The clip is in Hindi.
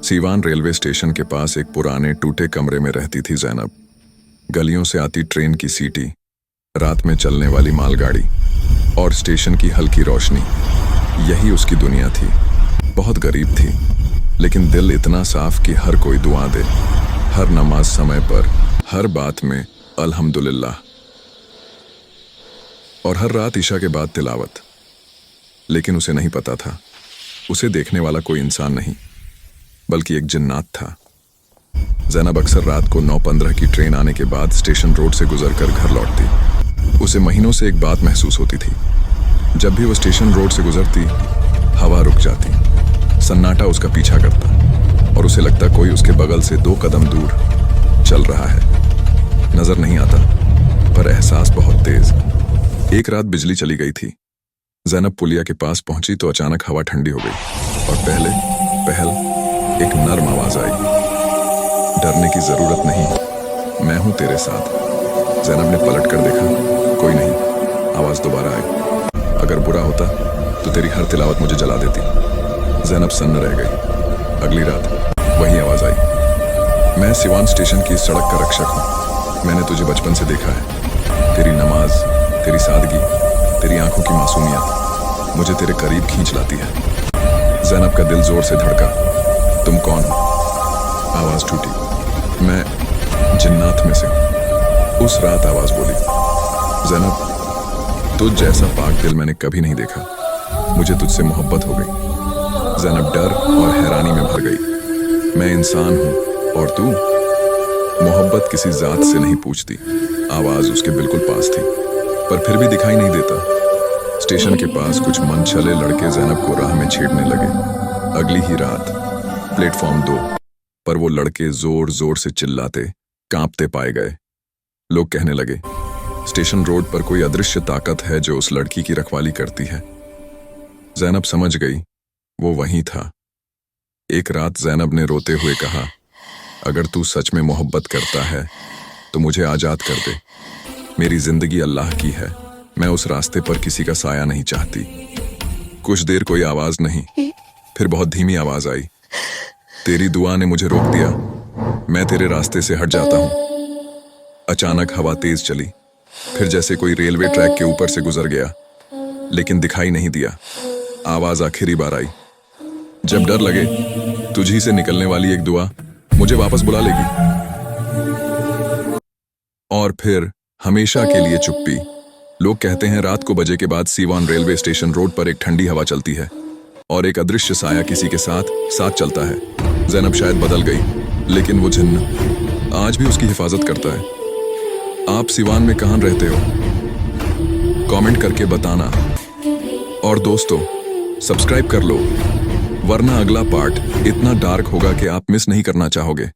सीवान रेलवे स्टेशन के पास एक पुराने टूटे कमरे में रहती थी जैनब। गलियों से आती ट्रेन की सीटी, रात में चलने वाली मालगाड़ी और स्टेशन की हल्की रोशनी, यही उसकी दुनिया थी। बहुत गरीब थी, लेकिन दिल इतना साफ कि हर कोई दुआ दे, हर नमाज समय पर, हर बात में अल्हम्दुलिल्लाह, और हर रात ईशा के बाद तिलावत। लेकिन उसे नहीं पता था, उसे देखने वाला कोई इंसान नहीं बल्कि एक जिन्नात था। जैनब अक्सर रात को 9:15 की ट्रेन आने के बाद स्टेशन रोड से गुजरकर घर लौटती। उसे महीनों से एक बात महसूस होती थी, जब भी वो स्टेशन रोड से गुजरती, हवा रुक जाती, सन्नाटा उसका पीछा करता और उसे लगता कोई उसके बगल से 2 कदम दूर चल रहा है। नजर नहीं आता, पर एहसास बहुत तेज। एक रात बिजली चली गई थी। जैनब पुलिया के पास पहुंची तो अचानक हवा ठंडी हो गई और पहल एक नर्म आवाज आई, डरने की जरूरत नहीं, मैं हूं तेरे साथ। जैनब ने पलट कर देखा, कोई नहीं। आवाज दोबारा आई, अगर बुरा होता तो तेरी हर तिलावत मुझे जला देती। जैनब सन्न रह गई। अगली रात वही आवाज आई, मैं सिवान स्टेशन की सड़क का रक्षक हूं, मैंने तुझे बचपन से देखा है। तेरी नमाज, तेरी सादगी, तेरी आंखों की मासूमियत मुझे तेरे करीब खींच लाती है। जैनब का दिल जोर से धड़का, तुम कौन हो? आवाज टूटी, मैं जिन्नात में से हूं। उस रात आवाज बोली, जैनब, तुझ जैसा पाक दिल मैंने कभी नहीं देखा, मुझे तुझसे मोहब्बत हो गई। जैनब डर और हैरानी में भर गई, मैं इंसान हूं और तू? मोहब्बत किसी जात से नहीं पूछती। आवाज उसके बिल्कुल पास थी, पर फिर भी दिखाई नहीं देता। स्टेशन के पास कुछ मनचले लड़के जैनब को राह में छेड़ने लगे। अगली ही रात प्लेटफॉर्म 2 पर वो लड़के जोर जोर से चिल्लाते, कांपते पाए गए। लोग कहने लगे, स्टेशन रोड पर कोई अदृश्य ताकत है जो उस लड़की की रखवाली करती है। जैनब समझ गई, वो वहीं था। एक रात जैनब ने रोते हुए कहा, अगर तू सच में मोहब्बत करता है तो मुझे आजाद कर दे। मेरी जिंदगी अल्लाह की है, मैं उस रास्ते पर किसी का साया नहीं चाहती। कुछ देर कोई आवाज नहीं, फिर बहुत धीमी आवाज आई, तेरी दुआ ने मुझे रोक दिया, मैं तेरे रास्ते से हट जाता हूं। अचानक हवा तेज चली, फिर जैसे कोई रेलवे ट्रैक के ऊपर से गुजर गया, लेकिन दिखाई नहीं दिया। आवाज आखिरी बार आई, जब डर लगे तुझी से निकलने वाली एक दुआ मुझे वापस बुला लेगी। और फिर हमेशा के लिए चुप्पी। लोग कहते हैं रात को बजे के बाद सीवान रेलवे स्टेशन रोड पर एक ठंडी हवा चलती है और एक अदृश्य साया किसी के साथ चलता है। जैनब शायद बदल गई, लेकिन वो जिन्न आज भी उसकी हिफाजत करता है। आप सीवान में कहाँ रहते हो? कमेंट करके बताना। और दोस्तों, सब्सक्राइब कर लो, वरना अगला पार्ट इतना डार्क होगा कि आप मिस नहीं करना चाहोगे।